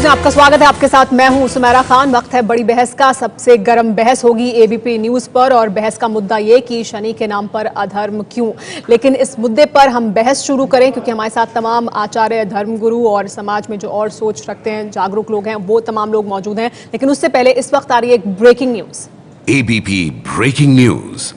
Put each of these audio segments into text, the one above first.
Television आपका स्वागत है। आपके साथ मैं हूं सुमेरा खान। वक्त है बड़ी बहस का। सबसे गर्म बहस होगी एबीपी न्यूज पर और बहस का मुद्दा ये कि शनि के नाम पर अधर्म क्यों। लेकिन इस मुद्दे पर हम बहस शुरू करें क्योंकि हमारे साथ तमाम आचार्य, धर्मगुरु और समाज में जो और सोच रखते हैं, जागरूक लोग हैं, वो तमाम लोग मौजूद हैं। लेकिन उससे पहले इस वक्त आ रही है एक breaking news. ABP breaking news.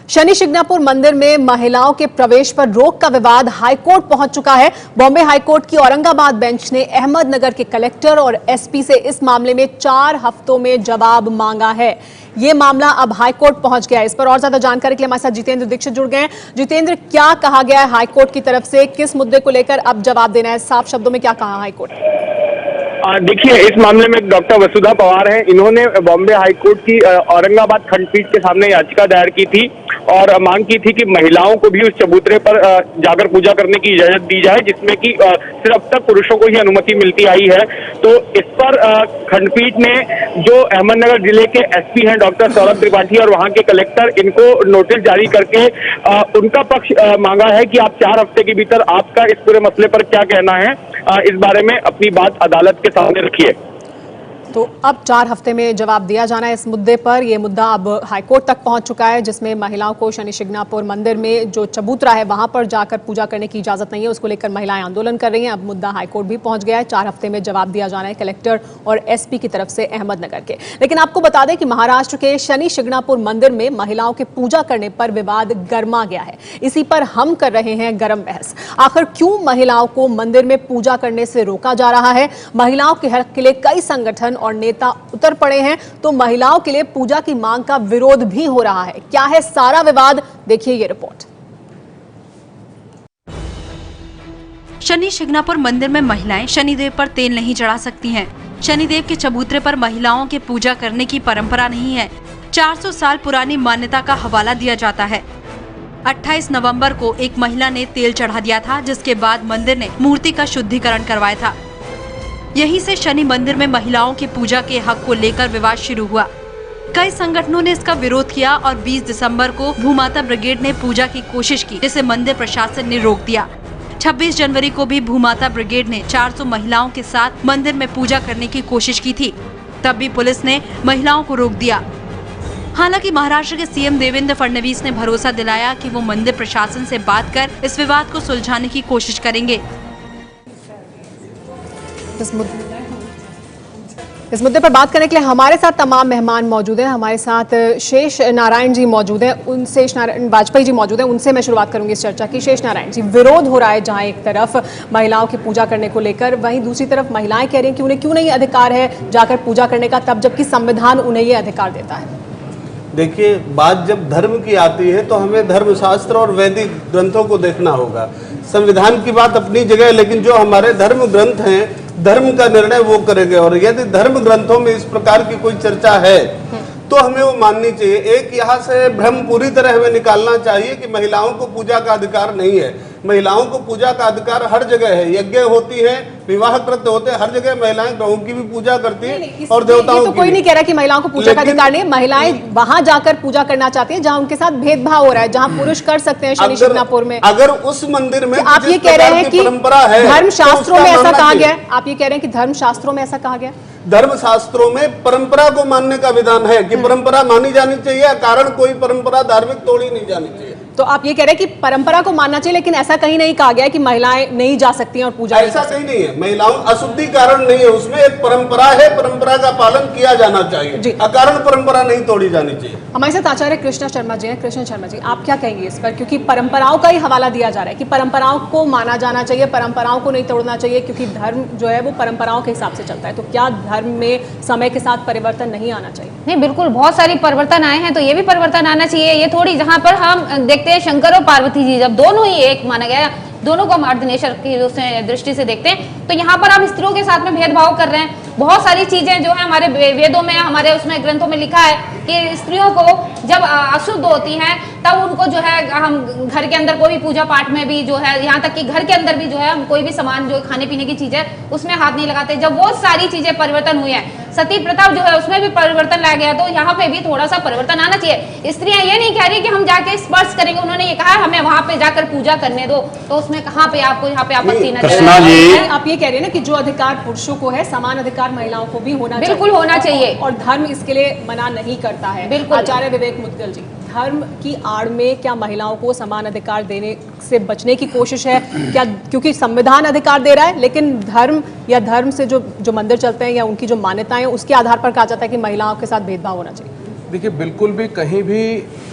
Shani Shingnapur मंदिर में महिलाओं के प्रवेश पर रोक का विवाद हाईकोर्ट पहुंच चुका है। बॉम्बे हाईकोर्ट की औरंगाबाद बेंच ने अहमदनगर के कलेक्टर और एसपी से इस मामले में 4 हफ्तों में जवाब मांगा है। ये मामला अब हाईकोर्ट पहुंच गया है। इस पर और ज्यादा जानकारी के लिए हमारे साथ जितेंद्र दीक्षित जुड़ गए हैं। जितेंद्र, क्या कहा गया है हाईकोर्ट की तरफ से, किस मुद्दे को लेकर अब जवाब देना है? साफ शब्दों में क्या कहा हाईकोर्ट? देखिए, इस मामले में डॉक्टर वसुधा पवार हैं। इन्होंने बॉम्बे हाईकोर्ट की औरंगाबाद खंडपीठ के सामने याचिका दायर की थी और मांग की थी कि महिलाओं को भी उस चबूतरे पर जाकर पूजा करने की इजाजत दी जाए, जिसमें कि सिर्फ अब तक पुरुषों को ही अनुमति मिलती आई है। तो इस पर खंडपीठ ने जो अहमदनगर जिले के एसपी हैं डॉक्टर सौरभ त्रिपाठी और वहां के कलेक्टर, इनको नोटिस जारी करके उनका पक्ष मांगा है कि आप 4 हफ्ते के भीतर आपका इस पूरे मसले पर क्या कहना है, इस बारे में अपनी बात अदालत के सामने रखिए। तो अब 4 हफ्ते में जवाब दिया जाना है इस मुद्दे पर। यह मुद्दा अब हाईकोर्ट तक पहुंच चुका है, जिसमें महिलाओं को शनि शिंगणापुर मंदिर में जो चबूतरा है वहां पर जाकर पूजा करने की इजाजत नहीं है। उसको लेकर महिलाएं आंदोलन कर रही हैं। अब मुद्दा हाईकोर्ट भी पहुंच गया है। 4 हफ्ते में जवाब दिया जाना है कलेक्टर और एसपी की तरफ से अहमदनगर के। लेकिन आपको बता दें कि महाराष्ट्र के शनि शिंगणापुर मंदिर में महिलाओं के पूजा करने पर विवाद गर्मा गया है। इसी पर हम कर रहे हैं गर्म बहस। आखिर क्यों महिलाओं को मंदिर में पूजा करने से रोका जा रहा है? महिलाओं के हक के लिए कई संगठन और नेता उतर पड़े हैं, तो महिलाओं के लिए पूजा की मांग का विरोध भी हो रहा है। क्या है सारा विवाद, देखिए ये रिपोर्ट। शनि शिंगणापुर मंदिर में महिलाएं शनिदेव पर तेल नहीं चढ़ा सकती हैं। शनिदेव के चबूतरे पर महिलाओं के पूजा करने की परंपरा नहीं है। 400 साल पुरानी मान्यता का हवाला दिया जाता है। 28 नवंबर को एक महिला ने तेल चढ़ा दिया था, जिसके बाद मंदिर ने मूर्ति का शुद्धिकरण करवाया था। यहीं से शनि मंदिर में महिलाओं की पूजा के हक को लेकर विवाद शुरू हुआ। कई संगठनों ने इसका विरोध किया और 20 दिसंबर को भूमाता ब्रिगेड ने पूजा की कोशिश की, जिसे मंदिर प्रशासन ने रोक दिया। 26 जनवरी को भी भूमाता ब्रिगेड ने 400 महिलाओं के साथ मंदिर में पूजा करने की कोशिश की थी, तब भी पुलिस ने महिलाओं को रोक दिया। हालांकि महाराष्ट्र के सीएम देवेंद्र फडणवीस ने भरोसा दिलाया कि वो मंदिर प्रशासन से बात कर इस विवाद को सुलझाने की कोशिश करेंगे। इस मुद्दे पर बात करने के लिए हमारे साथ तमाम मेहमान मौजूद हैं। हमारे साथ शेष नारायण जी मौजूद हैं, उनसे शेष नारायण वाजपेयी जी मौजूद हैं। उनसे मैं शुरुआत करूंगी इस चर्चा की। शेष नारायण जी, विरोध हो रहा है जहां एक तरफ महिलाओं की पूजा करने को लेकर, वहीं दूसरी तरफ महिलाएं कह रही हैं कि उन्हें क्यों नहीं अधिकार है जाकर पूजा करने का, तब जबकि संविधान उन्हें ये अधिकार देता है। देखिए, बात जब धर्म की आती है तो हमें धर्मशास्त्र और वैदिक ग्रंथों को देखना होगा। संविधान की बात अपनी जगह है, लेकिन जो हमारे धर्म ग्रंथ हैं, धर्म का निर्णय वो करेंगे। और यदि धर्म ग्रंथों में इस प्रकार की कोई चर्चा है तो हमें वो माननी चाहिए। एक यहाँ से भ्रम पूरी तरह हमें निकालना चाहिए कि महिलाओं को पूजा का अधिकार नहीं है। महिलाओं को पूजा का अधिकार हर जगह है। यज्ञ होती है, विवाह कृत्य होते हैं, हर जगह महिलाएं ग्रहों की भी पूजा करती हैं और देवताओं तो की। कोई नहीं कह रहा कि महिलाओं को पूजा का अधिकार नहीं है। महिलाएं वहां जाकर पूजा करना चाहती हैं जहां उनके साथ भेदभाव हो रहा है, जहां पुरुष कर सकते हैं शनि शिंगणापुर में। अगर उस मंदिर में आप ये कह रहे हैं कि परंपरा है, धर्म शास्त्रों में ऐसा कहा गया है? आप ये कह रहे हैं कि धर्म शास्त्रों में ऐसा कहा गया? धर्म शास्त्रों में परंपरा को मानने का विधान है कि परंपरा मानी जानी चाहिए, कारण कोई परंपरा धार्मिक तोड़ी नहीं जानी चाहिए। तो आप ये कह रहे हैं कि परंपरा को मानना चाहिए, लेकिन ऐसा कहीं नहीं कहा गया है कि महिलाएं नहीं जा सकती हैं और पूजा ऐसा कहीं नहीं है। महिलाओं अशुद्धि कारण नहीं है, उसमें एक परंपरा है, परंपरा का पालन किया जाना चाहिए, अकारण परंपरा नहीं तोड़ी जानी चाहिए। हमारे साथ आचार्य कृष्णा शर्मा जी हैं। कृष्णा शर्मा जी, आप क्या कहेंगे इस पर? क्योंकि परंपराओं का ही हवाला दिया जा रहा है कि परंपराओं को माना जाना चाहिए, परंपराओं को नहीं तोड़ना चाहिए, क्योंकि धर्म जो है वो परंपराओं के हिसाब से चलता है। तो क्या धर्म में समय के साथ परिवर्तन नहीं आना चाहिए? नहीं, बिल्कुल बहुत सारी परिवर्तन आए हैं, तो ये भी परिवर्तन आना चाहिए। ये थोड़ी, जहाँ पर हम देखते हैं शंकर और पार्वती जी जब दोनों ही एक माना गया, दोनों को हम अर्धनेश्वर की दृष्टि से देखते हैं, तो यहाँ पर हम स्त्रियों के साथ में भेदभाव कर रहे हैं। बहुत सारी चीजें जो है हमारे वेदों में, हमारे उसमें ग्रंथों में लिखा है कि स्त्रियों को जब अशुद्ध होती हैं तब उनको जो है हम घर के अंदर कोई भी पूजा पाठ में भी जो है, यहाँ तक कि घर के अंदर भी जो है हम कोई भी सामान जो खाने पीने की चीज है उसमें हाथ नहीं लगाते। जब वो सारी चीजें परिवर्तन हुई है, सती प्रथा जो है उसमें भी परिवर्तन लाया गया, तो यहाँ पे भी थोड़ा सा परिवर्तन आना चाहिए। स्त्रियां ये नहीं कह रही कि हम जाके स्पर्श करेंगे, उन्होंने ये कहा हमें वहां पे जाकर पूजा करने दो, तो उसमें कहाँ पे आपको यहाँ पे आपत्ति नजर आ रही है? आप ये कह रहे हैं ना कि जो अधिकार पुरुषों को है समान अधिकार महिलाओं को भी होना चाहिए। बिल्कुल होना चाहिए, और धर्म इसके लिए मना नहीं करता है। बिल्कुल। आचार्य विवेक मुद्गल जी, धर्म की आड़ में क्या महिलाओं को समान अधिकार देने से बचने की कोशिश है क्या? क्योंकि संविधान अधिकार दे रहा है, लेकिन धर्म या धर्म से जो मंदिर चलते हैं या उनकी जो मान्यताएं हैं उसके आधार पर कहा जाता है कि महिलाओं के साथ भेदभाव होना चाहिए। देखिए, बिल्कुल भी कहीं भी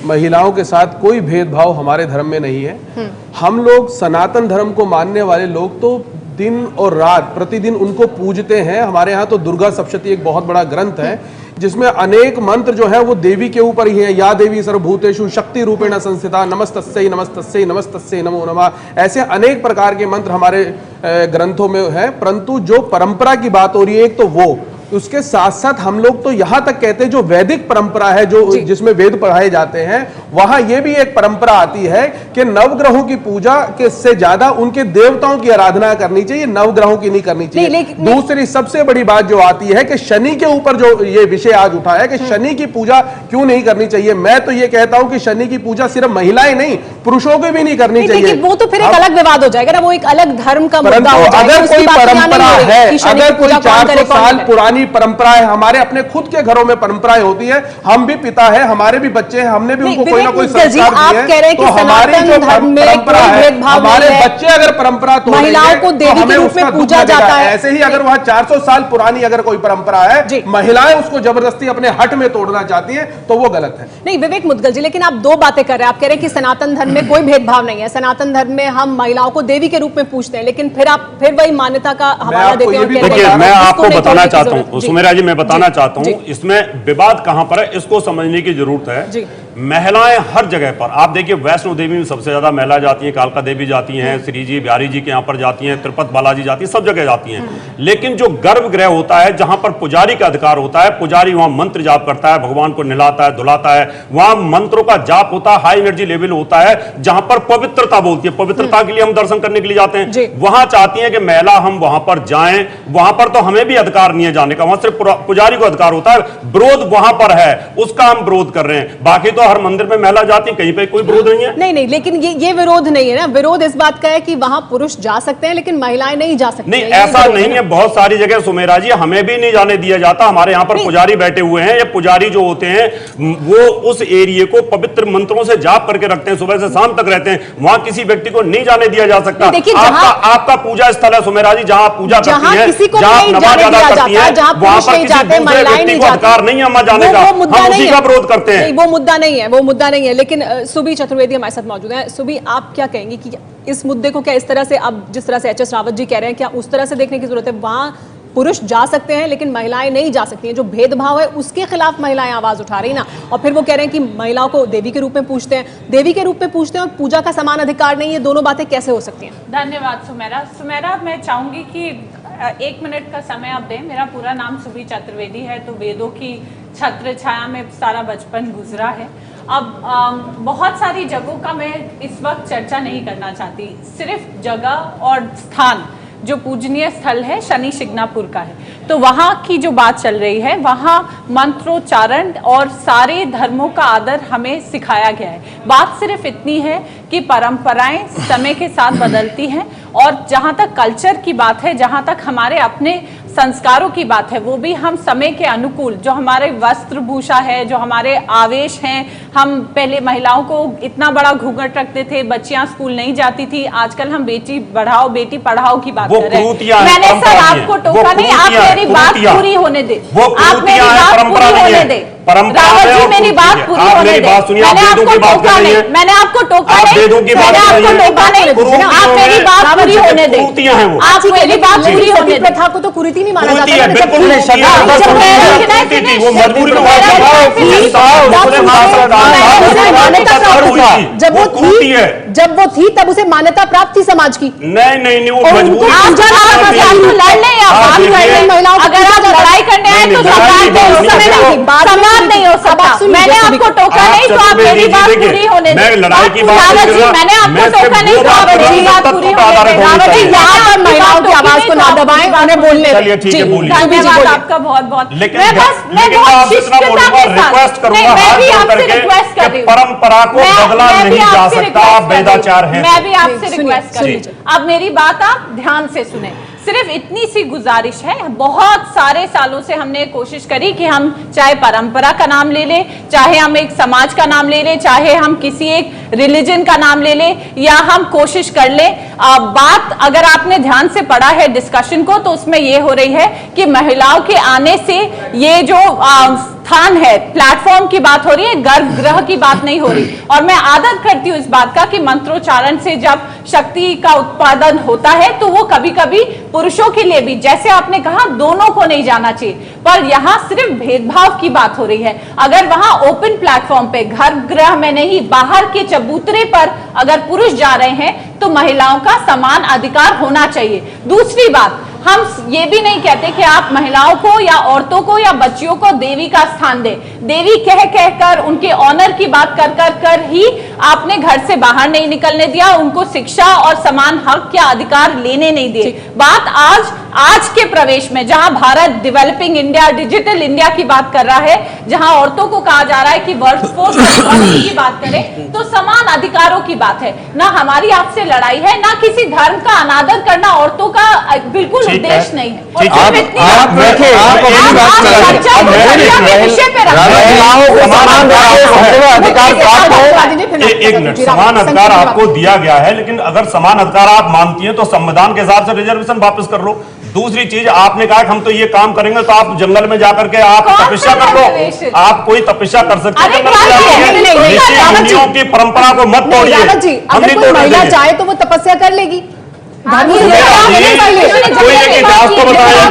महिलाओं के साथ कोई भेदभाव हमारे धर्म में नहीं है। हम लोग सनातन धर्म को मानने वाले लोग तो दिन और रात प्रतिदिन उनको पूजते हैं। हमारे यहाँ तो दुर्गा सप्तशती एक बहुत बड़ा ग्रंथ है जिसमें अनेक मंत्र जो है वो देवी के ऊपर ही है। या देवी सर्वभूतेषु शक्ति रूपेण संस्थिता, नमस्तस्यै नमस्तस्यै नमस्तस्यै नमो नमः। ऐसे अनेक प्रकार के मंत्र हमारे ग्रंथों में है। परंतु जो परंपरा की बात हो रही है, एक तो वो, उसके साथ साथ हम लोग तो यहां तक कहते हैं जो वैदिक परंपरा है, जो जिसमें वेद पढ़ाए जाते हैं, वहां ये भी एक परंपरा आती है कि नवग्रहों की पूजा के से ज्यादा उनके देवताओं की आराधना करनी चाहिए, नवग्रहों की नहीं करनी चाहिए। दूसरी सबसे बड़ी बात जो आती है कि शनि के ऊपर जो ये विषय आज उठा है कि शनि की पूजा क्यों नहीं करनी चाहिए, मैं तो ये कहता हूं कि शनि की पूजा सिर्फ महिलाएं नहीं, पुरुषों को भी नहीं करनी चाहिए। वो तो फिर एक अलग विवाद हो जाएगा ना, वो एक अलग धर्म का मुद्दा हो जाएगा। अगर कोई परंपरा है, अगर कोई 400 साल पुरानी परंपरा है, हमारे अपने खुद के घरों में परंपराएं होती है, हम भी पिता है, हमारे भी बच्चे हैं, हमने भी उनको कोई ना कोई संस्कार दिए हैं, तो हमारी जो परंपरा है, हमारे बच्चे अगर परंपरा महिलाओं को देवी के रूप में पूजा जाता है। ऐसे ही अगर वहां 400 साल पुरानी अगर कोई परंपरा है, महिलाएं उसको जबरदस्ती अपने हट में तोड़ना चाहती है, तो वो गलत है। नहीं विवेक मुद्गल जी, लेकिन आप दो बातें कर रहे हैं। आप कह रहे हैं कि सनातन धर्म में कोई भेदभाव नहीं है, सनातन धर्म में हम महिलाओं को देवी के रूप में पूछते हैं, लेकिन फिर वही मान्यता का हवाला देते हैं। देखिए, मैं आपको बताना चाहता हूँ सुमेरा जी, मैं बताना चाहता हूं इसमें विवाद कहां पर है, इसको समझने की जरूरत है। महिलाएं हर जगह पर, आप देखिए वैष्णो देवी में सबसे ज्यादा महिला जाती हैं, कालका देवी जाती हैं, श्री जी बिहारी जी के यहाँ पर जाती हैं, तिरुपति बालाजी जाती हैं, सब जगह जाती हैं। लेकिन जो गर्भगृह होता है, जहां पर पुजारी का अधिकार होता है, पुजारी वहां मंत्र जाप करता है, भगवान को नहलाता है, धुलाता है, वहां मंत्रों का जाप होता है, हाई एनर्जी लेवल होता है, जहां पर पवित्रता बोलती है, पवित्रता के लिए हम दर्शन करने के लिए जाते हैं। वहां चाहती है कि महिला हम वहां पर जाएं, वहां पर तो हमें भी अधिकार नहीं है जाने का, वहां सिर्फ पुजारी को अधिकार होता है। विरोध वहां पर है, उसका हम विरोध कर रहे हैं। बाकी तो हर मंदिर में महिला जाती, कहीं पे कोई विरोध नहीं है। नहीं, लेकिन ये विरोध नहीं है ना, विरोध इस बात का है कि वहां पुरुष जा सकते हैं लेकिन महिलाएं नहीं जा सकती। नहीं, ऐसा नहीं है, बहुत सारी जगह सुमेरा जी हमें भी नहीं जाने दिया जाता। हमारे यहाँ पर पुजारी बैठे हुए हैं, ये पुजारी जो होते हैं वो उस एरिया को पवित्र मंत्रों से जाप करके रखते हैं, सुबह से शाम तक रहते हैं, वहां किसी व्यक्ति को नहीं जाने दिया जा सकता। आपका पूजा स्थल है सुमेरा जी, जहां पूजा करती है, जहां नमाज अदा करती है, वहां पर किसी दूसरे व्यक्ति को अधिकार नहीं है जाने का, हम उसी का विरोध करते हैं। वो मुद्दा नहीं है, वो मुद्दा नहीं है। लेकिन सुबी चतुर्वेदी हमारे साथ मौजूद है। सुबी, आप क्या कहेंगे कि इस मुद्दे को क्या इस तरह से, अब जिस तरह से एचएस रावत जी कह रहे हैं, क्या उस तरह से देखने की जरूरत है? वहां पुरुष जा सकते हैं लेकिन महिलाएं नहीं जा सकती हैं, जो भेदभाव है उसके खिलाफ महिलाएं आवाज उठा रही ना, और फिर वो कह रहे हैं कि महिलाओं को देवी के रूप में पूछते हैं, देवी के रूप में पूछते हैं और पूजा का समान अधिकार नहीं है। दोनों बातें कैसे हो सकती हैं? धन्यवाद सुमेरा, मैं चाहूंगी कि 1 मिनट का समय आप दें। मेरा पूरा नाम सुबी चतुर्वेदी है, तो वेदों की छत्र छाया में सारा बचपन गुजरा है। अब बहुत सारी जगहों का मैं इस वक्त चर्चा नहीं करना चाहती, सिर्फ जगह और स्थान जो पूजनीय स्थल है शनि शिग्नापुर का है, तो वहाँ की जो बात चल रही है, वहाँ मंत्रोच्चारण और सारे धर्मों का आदर हमें सिखाया गया है। बात सिर्फ इतनी है कि परंपराएं समय के साथ बदलती हैं, और जहाँ तक कल्चर की बात है, जहाँ तक हमारे अपने संस्कारों की बात है, वो भी हम समय के अनुकूल, जो हमारे वस्त्र भूषा है, जो हमारे आवेश हैं, हम पहले महिलाओं को इतना बड़ा घूंघट रखते थे, बच्चियां स्कूल नहीं जाती थी, आजकल हम बेटी बढ़ाओ बेटी पढ़ाओ की बात कर रहे हैं। मैंने सर आपको टोका नहीं, आप मेरी बात पूरी होने दे, आप मेरी बात पूरी होने दे, रावत जी मेरी बात पूरी होने दे। मैंने आपको टोका नहीं, मैंने आपको टोका नहीं, मैंने आपको टोका नहीं, आप मेरी बात पूरी होने दे, आप मेरी बात पूरी होने दे। प्रथा को तो कुरीति नहीं माना जाता है, बिल्कुल नहीं, जब वो थी तब उसे मान्यता प्राप्त थी समाज की। नहीं, वो अगर आप नहीं, तो लड़ाई की बात नहीं है। संवाद नहीं हो सकता। मैंने आपको टोका नहीं तो आप मेरी बात पूरी होने मैं लड़ाई की बात नहीं कर रहा। मैंने आपको मैं सिर्फ टोका नहीं वो तो आप बात कर रहा मेरी हूं, बात तत्व पूरी पर होने आधारित होनी दें। चाहिए। यहाँ पर महिलाओं की आवाज को ना दबाएं, उन्हें बोलने चलिए ठीक है, बोलिए। धन्यवाद आपका बहुत बहुत। लेकिन मैं बहुत आप इतना शिष्टता बोलूंगा, के साथ- रिक्वेस्ट करूंगा नहीं, मैं हाथ भी जोड़ आपसे करके रिक्वेस्ट कर रही कि हूं। परंपरा को बदला मैं भी नहीं जा आपसे सकता, रिक्वेस्ट कर रही हूं। वेदाचार है। मैं भी आपसे सुनिए, रिक्वेस्ट कर रही सुनिए। हूं। अब मेरी बात आप ध्यान से सुने। सिर्फ इतनी सी गुजारिश है, बहुत सारे सालों से हमने कोशिश करी कि हम चाहे परंपरा का नाम ले ले, चाहे हम एक समाज का नाम ले ले, चाहे हम किसी एक रिलीजन का नाम ले ले, या हम कोशिश कर ले। बात अगर आपने ध्यान से पढ़ा है डिस्कशन को तो उसमें ये हो रही है कि महिलाओं के आने से ये जो स्थान है, प्लेटफॉर्म की बात हो रही है, गर्भगृह की बात नहीं हो रही। और मैं आदत करती हूँ इस बात का कि मंत्रोच्चारण से जब शक्ति का उत्पादन होता है तो वो कभी कभी पुरुषों के लिए भी, जैसे आपने कहा, दोनों को नहीं जाना चाहिए, पर यहाँ सिर्फ भेदभाव की बात हो रही है। अगर वहां ओपन प्लेटफॉर्म पे, गर्भगृह में नहीं, बाहर के चबूतरे पर अगर पुरुष जा रहे हैं तो महिलाओं का समान अधिकार होना चाहिए। दूसरी बात, हम ये भी नहीं कहते कि आप महिलाओं को या औरतों को या बच्चियों को देवी का स्थान दें। देवी कह कहकर उनके ऑनर की बात कर कर कर ही आपने घर से बाहर नहीं निकलने दिया, उनको शिक्षा और समान हक या अधिकार लेने नहीं दिए। बात आज के प्रवेश में, जहां Bharat developing India, digital India की बात कर रहा है, जहां औरतों को कहा जा रहा है कि वर्कफोर्स की बात करें, तो समान अधिकारों की बात है। ना हमारी आपसे लड़ाई है, ना किसी धर्म का अनादर करना औरतों का बिल्कुल उद्देश्य नहीं है। और आप देखिए, आप अपनी बात कर रहे हैं। चर्चा को विषय पे रखें। महिलाओं को समान अधिकार प्राप्त हो। एक मिनट, समान अधिकार आपको दिया गया है, लेकिन अगर समान अधिकार आप मानती हैं तो संविधान के हिसाब से रिजर्वेशन वापस कर लो। दूसरी चीज, आपने कहा कि हम तो ये काम करेंगे, तो आप जंगल में जाकर के आप तपस्या कर लो। आप कोई तपस्या कर सकते हैं जंगल में जाकर के। मुनियों की परंपरा को मत तोड़िए। रावत जी, अगर कोई महिला चाहे तो वो तपस्या कर लेगी। कोई एक इतिहास को बताया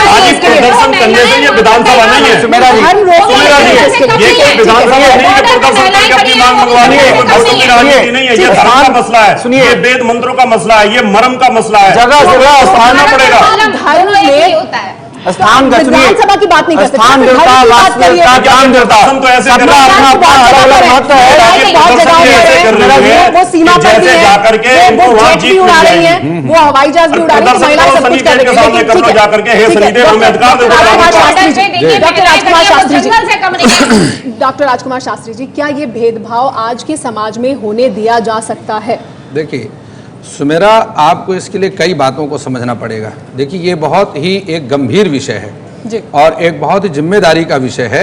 आज इस प्रदर्शन करने से ये विधानसभा नहीं है। सुमेरा जी, ये कोई विधानसभा नहीं है प्रदर्शन करके अपनी मांग मंगवानी है। कोई वोटों की राजनीति नहीं है। ये धर्म का मसला है, सुनिए, ये वेद मंत्रों का मसला है, ये मर्म का मसला है। जगह जगह स्थान पड़ेगा। धर्म में होता है। स्थान विधानसभा की बात नहीं कर सकते, स्थान देवता, राष्ट्र देवता, ज्ञान देवता, तो ऐसे अपना अपना अपना अलग अलग महत्व है। बहुत जगह वो सीमा पर भी है, वो जेट भी उड़ा रही है, वो हवाई जहाज भी उड़ा रही है, महिलाएं सब कुछ कर रही है। लेकिन ठीक है, जाकर के हे शनिदेव हमें अधिकार दे दो। डॉक्टर राजकुमार शास्त्री जी, क्या ये भेदभाव आज के समाज में होने दिया जा सकता है? देखिए सुमेरा, आपको इसके लिए कई बातों को समझना पड़ेगा। देखिए, ये बहुत ही एक गंभीर विषय है जी, और एक बहुत ही जिम्मेदारी का विषय है।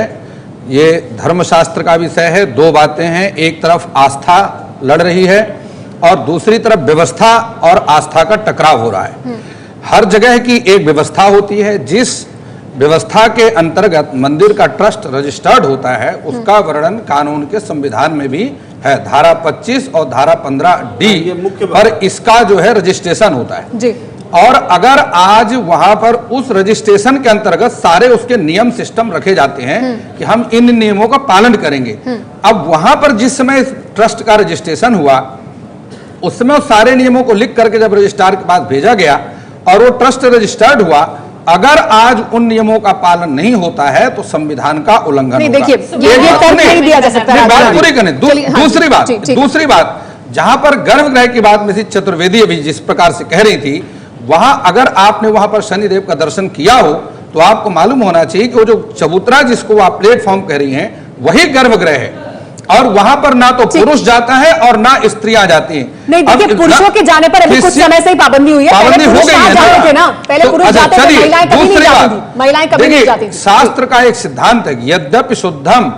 ये धर्मशास्त्र का विषय है। दो बातें हैं, एक तरफ आस्था लड़ रही है और दूसरी तरफ व्यवस्था और आस्था का टकराव हो रहा है। हर जगह की एक व्यवस्था होती है, जिस व्यवस्था के अंतर्गत मंदिर का ट्रस्ट रजिस्टर्ड होता है, उसका वर्णन कानून के संविधान में भी है। धारा 25 और धारा 15D पर इसका जो है रजिस्ट्रेशन होता है जी। और अगर आज वहां पर उस रजिस्ट्रेशन के अंतर्गत सारे उसके नियम सिस्टम रखे जाते हैं कि हम इन नियमों का पालन करेंगे। अब वहां पर जिस समय ट्रस्ट का रजिस्ट्रेशन हुआ, उस समय उस सारे नियमों को लिख करके जब रजिस्ट्रार के पास भेजा गया और वो ट्रस्ट रजिस्टर्ड हुआ, अगर आज उन नियमों का पालन नहीं होता है तो संविधान का उल्लंघन नहीं, होगा। देखिए, ये तर्क नहीं दिया जा सकता। बात पूरी करें। दूसरी बात, जी, दूसरी बात, जहां पर गर्भगृह की बात मिसेस चतुर्वेदी अभी जिस प्रकार से कह रही थी, वहां अगर आपने वहां पर शनिदेव का दर्शन किया हो तो आपको मालूम होना चाहिए कि वो जो चबूतरा जिसको आप प्लेटफॉर्म कह रही हैं, वही गर्भगृह है और वहां पर ना तो पुरुष जाता है और ना स्त्रियां जाती हैं। नहीं, देखिए, पुरुषों के जाने पर अभी कुछ समय से ही पाबंदी हुई है। पाबंदी हो गई है ना, पहले पुरुष जाते थे, महिलाएं कभी नहीं जाती थी। महिलाएं कभी नहीं जाती थी। शास्त्र का एक सिद्धांत है, यद्यपि शुद्धम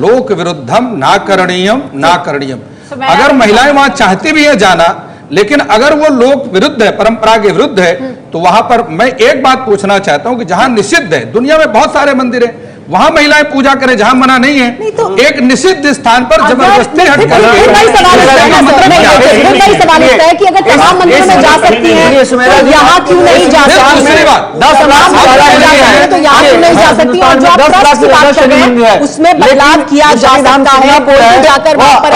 लोक विरुद्धम ना करणीयम ना करणीयम। अगर महिलाएं वहां चाहती भी है जाना, लेकिन अगर वो लोक विरुद्ध है, परंपरा के विरुद्ध है, तो वहां पर मैं एक बात पूछना चाहता हूं कि जहां निषिद्ध है, दुनिया में बहुत सारे मंदिर हैं, वहां महिलाएं पूजा करें जहां मना नहीं है। एक निषिद्ध स्थान पर जबरदस्ती हट कर सवाल उठता है कि अगर तमाम मंदिरों में जा सकती हैं तो यहाँ क्यों नहीं जा सकती? 10 लाख तो यहाँ क्यों नहीं जा सकती? और जो आप ट्रस्ट की बात कर रहे हैं उसमें बदलाव किया जा सकता है, कोई भी जाकर वहां पर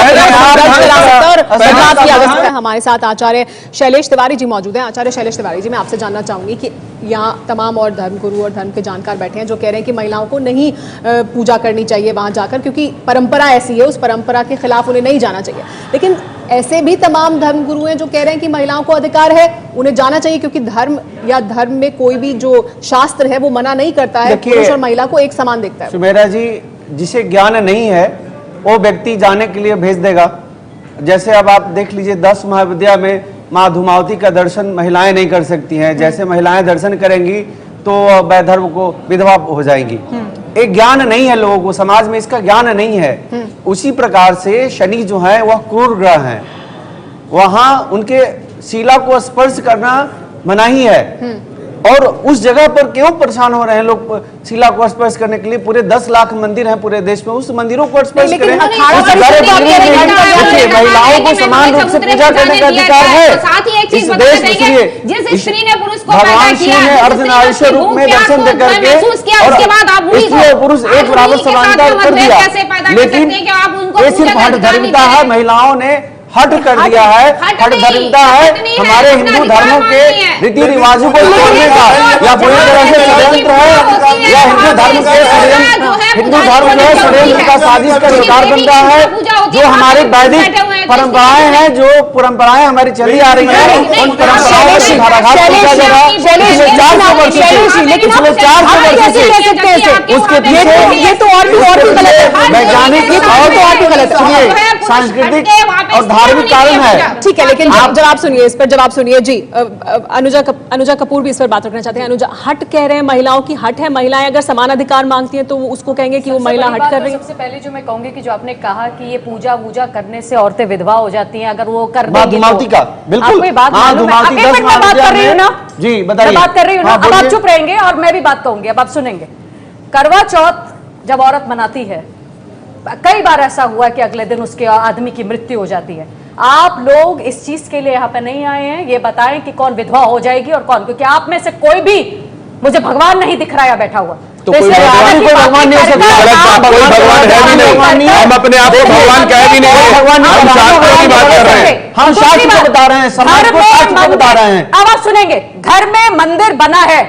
बदलाव किया जा सकता है। हमारे साथ आचार्य शैलेश तिवारी जी मौजूद हैं। आचार्य शैलेश तिवारी जी, मैं आपसे जानना चाहूंगी कि यहाँ तमाम और धर्मगुरु और धर्म के जानकार बैठे हैं जो कह रहे हैं कि महिलाओं को नहीं पूजा करनी चाहिए वहां जाकर, क्योंकि परंपरा ऐसी है, उस परंपरा के खिलाफ उन्हें नहीं जाना चाहिए। लेकिन ऐसे भी तमाम धर्मगुरु हैं जो कह रहे हैं कि महिलाओं को अधिकार है, उन्हें जाना चाहिए, क्योंकि धर्म या धर्म में कोई भी जो शास्त्र है वो मना नहीं करता है, पुरुष और महिला को एक समान देखता है। सुमेरा जी, जिसे ज्ञान नहीं है वो व्यक्ति जाने के लिए भेज देगा। जैसे अब आप देख लीजिए 10 महाविद्या में माँ धूमावती का दर्शन महिलाएं नहीं कर सकती हैं, जैसे महिलाएं दर्शन करेंगी तो वैधर्म को विधवा हो जाएंगी। एक ज्ञान नहीं है लोगों को, समाज में इसका ज्ञान नहीं है। उसी प्रकार से शनि जो है वह क्रूर ग्रह है, वहां उनके शिला को स्पर्श करना मनाही है। और उस जगह पर क्यों परेशान हो रहे हैं लोग शिला को स्पर्श करने के लिए? पूरे 10 लाख मंदिर हैं पूरे देश में, उस मंदिरों को स्पर्श करें। महिलाओं को समान रूप से पूजा करने का अधिकार है। इस देश में जिस स्त्री ने पुरुष को भगवान शिव ने अर्धनारीश्वर रूप में दर्शन दे करके और इसलिए पुरुष एक बराबर समानता कर दिया। लेकिन ये सिर्फ हठ धर्मिता है, महिलाओं ने हट कर दिया है, हट धर्मिता है हमारे हिंदू धर्मों के रीति रिवाजों को तोड़ने का, या पूरी तरह से षड्यंत्र है, या हिंदू धर्म के हिंदू धर्म में षड्यंत्र का साजिश का शिकार बन रहा है। जो हमारी वैदिक परंपराएं हैं, जो परंपराएं हमारी चली आ रही है, उन परंपराओं को धाराघात किया जा रहा है। पिछले 400 वर्षों से उसके पीछे ये तो और भी गलत है, वैज्ञानिक और भी गलत है, सांस्कृतिक और धार्मिक कारण है। ठीक है, लेकिन जवाब सुनिए, इस पर जवाब सुनिए जी। अनुजा कपूर भी इस पर बात रखना चाहते हैं। अनुजा, हट कह रहे हैं, महिलाओं की हट है, महिलाएं अगर समान अधिकार मांगती हैं तो उसको कहेंगे कि वो महिला हट कर रही है। सबसे पहले जो मैं कहूंगी कि जो आपने कहा कि ये पूजा वूजा करने से औरतें विधवा हो जाती हैं, अगर वो कर धूमावती का बिल्कुल बात कर रही हूँ ना जी, बताइए, बात कर रही हूँ ना। अब आप चुप रहेंगे और मैं भी बात कहूंगी, अब आप सुनेंगे। करवा चौथ जब औरत मनाती है, कई बार ऐसा हुआ कि अगले दिन उसके आदमी की मृत्यु हो जाती है। आप लोग इस चीज के लिए यहाँ पे नहीं आए हैं, ये बताएं कि कौन विधवा हो जाएगी और कौन, क्योंकि आप में से कोई भी मुझे भगवान नहीं दिख रहा है बैठा हुआ। तो कोई भगवान नहीं हो सकता, कोई भगवान है भी नहीं, हम अपने आप को भगवान कह भी नहीं, भगवान हम शास्त्र की बात कर रहे हैं, हम शास्त्र को बता रहे हैं, समाज को शास्त्र को बता रहे हैं। अब आप सुनेंगे, घर में मंदिर बना है,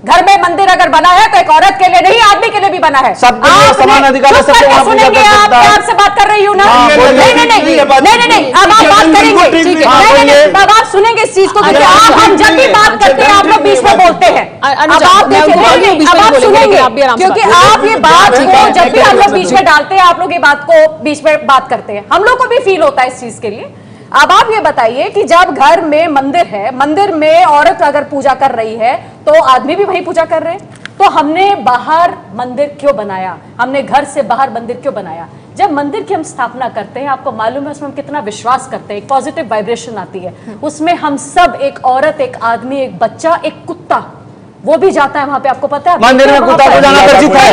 घर में मंदिर अगर बना है तो एक औरत के लिए नहीं, आदमी के लिए भी बना है। सबके लिए समान अधिकार है, सबको वहां पूजा कर सकता है। आपसे बात कर रही हूँ ना, नहीं, अब आप बात करेंगे, ठीक है, अब आप सुनेंगे इस चीज को, क्योंकि हम जब भी बात करते हैं आप लोग बीच में बोलते हैं। अब आप देखिए, अब आप सुनेंगे, क्योंकि आप ये बात को जब भी हम लोग बीच में डालते हैं, आप लोग ये बात को बीच में बात करते हैं, हम लोग को भी फील होता है इस चीज के लिए। अब आप ये बताइए कि जब घर में मंदिर है, मंदिर में औरत अगर पूजा कर रही है तो आदमी भी वही पूजा कर रहे हैं, तो हमने बाहर मंदिर क्यों बनाया? हमने घर से बाहर मंदिर क्यों बनाया? जब मंदिर की हम स्थापना करते हैं, आपको मालूम है उसमें हम कितना विश्वास करते हैं, एक पॉजिटिव वाइब्रेशन आती है उसमें। हम सब, एक औरत, एक आदमी, एक बच्चा, एक कुत्ता, वो भी जाता है वहां पे, आपको पता है मंदिर में कुत्ता को जाना वर्जित है।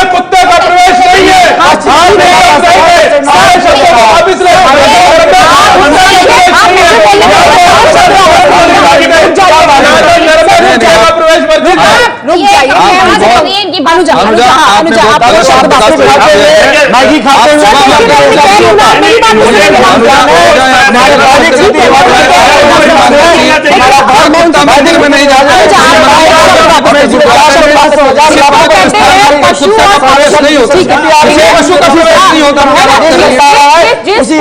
कुत्ते का प्रवेश नहीं है, मैगी खाते उसी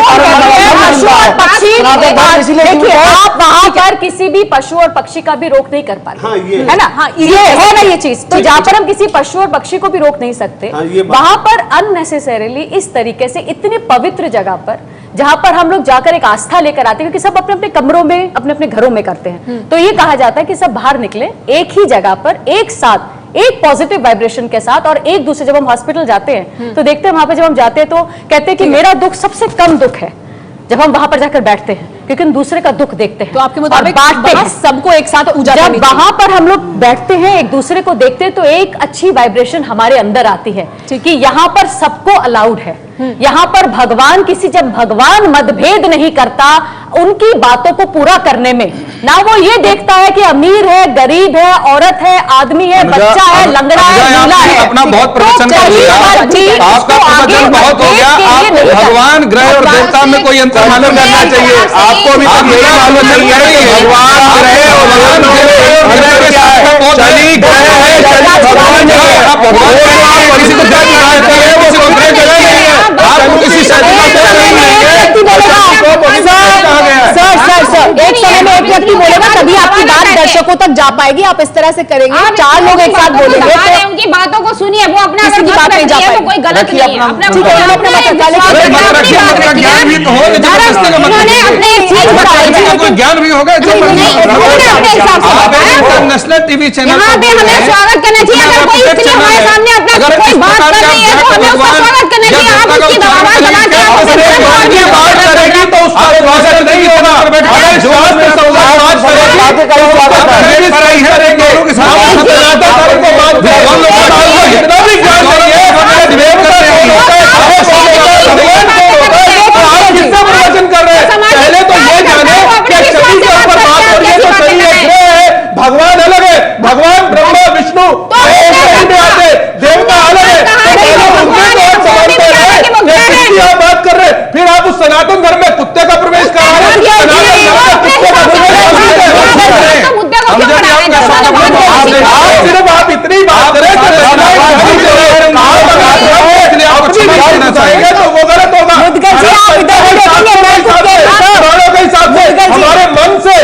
देखिए आप वहां पर किसी भी पशु और पक्षी का भी रोक नहीं कर पाते, हाँ, ये है ना? हाँ, ये है ना ये चीज। तो जहां पर हम किसी पशु और पक्षी को भी रोक नहीं सकते, हाँ, ये बात। वहां पर अननेसेसरीली इस तरीके से इतनी पवित्र जगह पर जहां पर हम लोग जाकर एक आस्था लेकर आते हैं, क्योंकि सब अपने अपने कमरों में अपने अपने घरों में करते हैं, तो ये कहा जाता है कि सब बाहर निकले एक ही जगह पर एक साथ एक पॉजिटिव वाइब्रेशन के साथ। और एक दूसरे, जब हम हॉस्पिटल जाते हैं तो देखते हैं वहां पर जब हम जाते हैं तो कहते हैं कि मेरा दुख सबसे कम दुख है जब हम वहां पर जाकर बैठते हैं, क्योंकि हम दूसरे का दुख देखते हैं। तो आपके मुताबिक बांटते हैं सबको एक साथ पूजा जब करनी चाहिए। वहां पर हम लोग बैठते हैं एक दूसरे को देखते हैं तो एक अच्छी वाइब्रेशन हमारे अंदर आती है कि यहाँ पर सबको अलाउड है। यहाँ पर भगवान जब भगवान मतभेद नहीं करता उनकी बातों को पूरा करने में, ना वो ये देखता है कि अमीर है, गरीब है, औरत है, आदमी है, बच्चा है, लंगड़ा है, नीला है। अपना बहुत प्रवचन कर लिया, आपका प्रवचन बहुत हो गया। आप भगवान, ग्रह और देवता में कोई अंतर मालूम करना चाहिए आपको भी। यही मालूम नहीं है भगवान, ग्रह और शनि ग्रह है, भगवान किसी को क्या किसी को ग्रह नहीं है, आप किसी सर एक समय में एक व्यक्ति बोलेगा तभी आपकी बात दर्शकों तक जा पाएगी। आप इस तरह से करेंगे, चार लोग एक साथ बोलेंगे तो उनकी बातों को सुनिए, वो अपना किसी की बात नहीं जा पाएगी। कोई गलत नहीं है, अपना ठीक है, अपना ज्ञान भी तो हो, उन्होंने अपने एक चीज बताई, कोई ज्ञान भी होगा। नेशनल टीवी चैनल यहाँ पे हमें स्वागत करना चाहिए। अगर कोई स्त्री हमारे सामने अपना कोई बात कर रही है तो हमें उसका स्वागत करना चाहिए। आप उसकी आवाज बना के बात करेगी तो उसका स्वागत नहीं होगा। इतना भी ज्ञान नहीं है, कितना प्रवचन कर रहे हैं। पहले तो ये जाने कि शनि के ऊपर बात हो रही है तो शनि एक ग्रह है, भगवान अलग है, भगवान ब्रह्मा विष्णु में आते, देवता अलग है, आप बात कर रहे हैं। फिर आप उस सनातन धर्म में कुत्ते का प्रवेश करा रहे हैं, सिर्फ आप इतनी बात करें तो वो गलत होगा। हमारे मन से